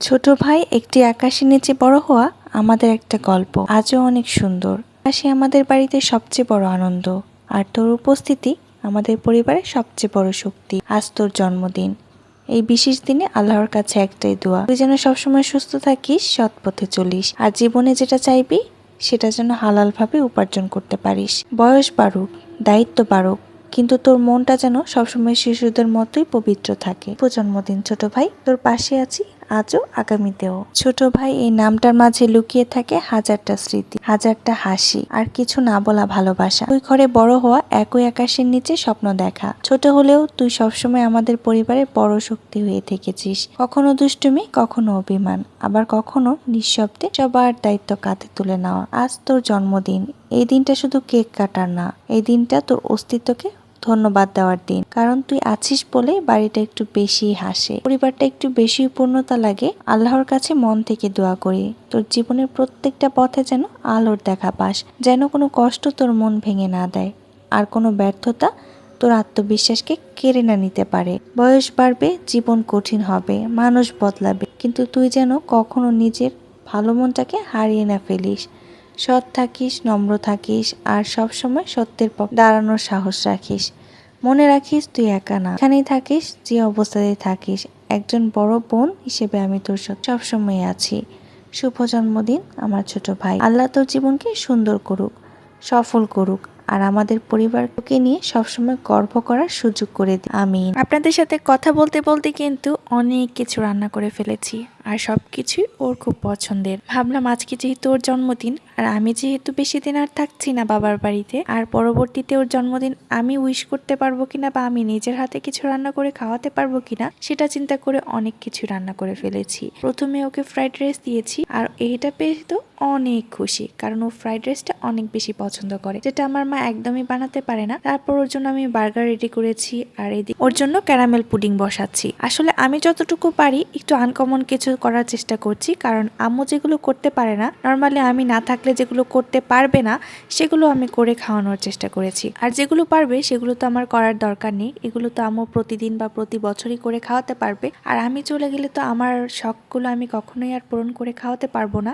ছোট ভাই একটি আকাশের নিচে বড় হওয়া আমাদের একটা গল্প, আজও অনেক সুন্দর। আকাশে আমাদের বাড়িতে সবচেয়ে বড় আনন্দ, আর তোর উপস্থিতি আমাদের পরিবারের সবচেয়ে বড় শক্তি। আজ তোর জন্মদিন। এই বিশেষ দিনে আল্লাহর কাছে একটাই দোয়া, তুই যেন সবসময় সুস্থ থাকিস, সৎ পথে চলিস, আর জীবনে যেটা চাইবি সেটা যেন হালালভাবে উপার্জন করতে পারিস। বয়স বাড়ুক, দায়িত্ব বাড়ুক, কিন্তু তোর মনটা যেন সবসময় শিশুদের মতোই পবিত্র থাকে। শুভ জন্মদিন ছোট ভাই, তোর পাশে আছি আজও, আগামীতেও। ছোট ভাই এই নামটার মাঝে লুকিয়ে থাকে হাজারটা স্মৃতি, হাজারটা হাসি, আর কিছু না বলা ভালোবাসা। তুই ঘরে বড় হওয়া, একই আকাশের নিচে স্বপ্ন দেখা। ছোট হলেও তুই সবসময় আমাদের পরিবারের বড় শক্তি হয়ে থেকেছিস। কখনো দুষ্টুমি, কখনো অভিমান, আবার কখনো নিঃশব্দে সবার দায়িত্ব কাঁধে তুলে নেওয়া। আজ তোর জন্মদিন। এই দিনটা শুধু কেক কাটার না, এই দিনটা তোর অস্তিত্বকে ধন্যবাদ দেওয়ার দিন। কারণ তুই আছিস বলে বাড়িটা একটু বেশি হাসে, পরিবারটা একটু বেশি পূর্ণতা লাগে। আল্লাহর কাছে মন থেকে দোয়া করি, তোর জীবনের প্রত্যেকটা পথে যেন আলোর দেখা পাস, যেন কোনো কষ্ট তোর মন ভেঙে না দেয়, আর কোনো ব্যর্থতা তোর আত্মবিশ্বাসকে কেড়ে না নিতে পারে। বয়স বাড়বে, জীবন কঠিন হবে, মানুষ বদলাবে, কিন্তু তুই যেন কখনো নিজের ভালো মনটাকে হারিয়ে না ফেলিস। সৎ থাকিস, নম্র থাকিস, আর সবসময় সত্যের পক্ষে দাঁড়ানোর সাহস রাখিস। মনে রাখিস তুই একা না, এখানেই থাকিস, যে অবস্থাতেই থাকিস, একজন বড় বোন হিসেবে আমি তোর সবসময় আছি। শুভ জন্মদিন আমার ছোট ভাই। আল্লাহ তোর জীবনকে সুন্দর করুক, সফল করুক, আর আমাদের পরিবারকে নিয়ে সবসময় গর্ব করার সুযোগ করে দিই। আমিন। আপনাদের সাথে কথা বলতে বলতে কিন্তু অনেক কিছু রান্না করে ফেলেছি, আর সব কিছুই ওর খুব পছন্দের। ভাবলাম আজকে যেহেতু ওর জন্মদিন, আর আমি যেহেতু বেশি দিন আর থাকছি না বাবার বাড়িতে, আর পরবর্তীতে ওর জন্মদিন আমি উইশ করতে পারবো কিনা, বা আমি নিজের হাতে কিছু রান্না করে খাওয়াতে পারবো কিনা, সেটা চিন্তা করে অনেক কিছু রান্না করে ফেলেছি। প্রথমে ওকে ফ্রাইড রাইস দিয়েছি, আর এটা পেয়ে তো অনেক খুশি, কারণ ও ফ্রাইড রাইসটা অনেক বেশি পছন্দ করে, যেটা আমার মা একদমই বানাতে পারে না। তারপর ওর জন্য আমি বার্গার রেডি করেছি, আর এদিকে ওর জন্য ক্যারামেল পুডিং বসাচ্ছি। আসলে আমি যতটুকু পারি একটু আনকমন কিছু করার চেষ্টা করছি, কারণ আম্মু যেগুলো করতে পারে না, নর্মালি আমি না থাকলে যেগুলো করতে পারবে না সেগুলো আমি করে খাওয়ানোর চেষ্টা করেছি। আর যেগুলো পারবে সেগুলো তো আমার করার দরকার নেই, এগুলো তো আম্মু প্রতিদিন বা প্রতি বছরই করে খাওয়াতে পারবে। আর আমি চলে গেলে তো আমার শখগুলো আমি কখনোই আর পূরণ করে খাওয়াতে পারবো না।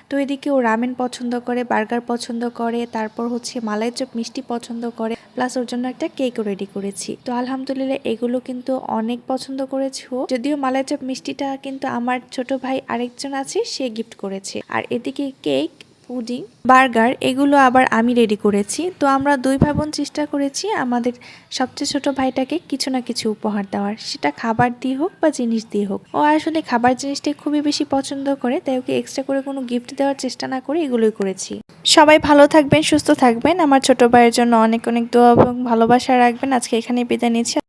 তো এদিকে ও রামেন পছন্দ করে, বার্গার পছন্দ করে, তারপর হচ্ছে মালাই চপ মিষ্টি পছন্দ করে, প্লাস ওর জন্য একটা কেকও রেডি করেছি। তো আলহামদুলিল্লাহ এগুলো কিন্তু অনেক পছন্দ করেছে ও। যদিও মালাই চপ মিষ্টিটা কিন্তু আমার ছোট ভাই আরেকজন আছে, সে গিফট করেছে। আর এদিকে কেক, পুডিং, বার্গার এগুলো আবার আমি রেডি করেছি। তো আমরা দুই ভাই বোন চেষ্টা করেছি আমাদের সবচেয়ে ছোট ভাইটাকে কিছু না কিছু উপহার দেওয়ার, সেটা খাবার দিয়ে হোক বা জিনিস দিয়ে হোক। ও আসলে খাবার জিনিসটাই খুবই বেশি পছন্দ করে, তাই ওকে এক্সট্রা করে কোনো গিফট দেওয়ার চেষ্টা না করে এগুলোই করেছি। সবাই ভালো থাকবেন, সুস্থ থাকবেন। আমার ছোট ভাইয়ের জন্য অনেক অনেক দোয়া এবং ভালোবাসা রাখবেন। আজকে এখানেই বিদায় নিচ্ছি।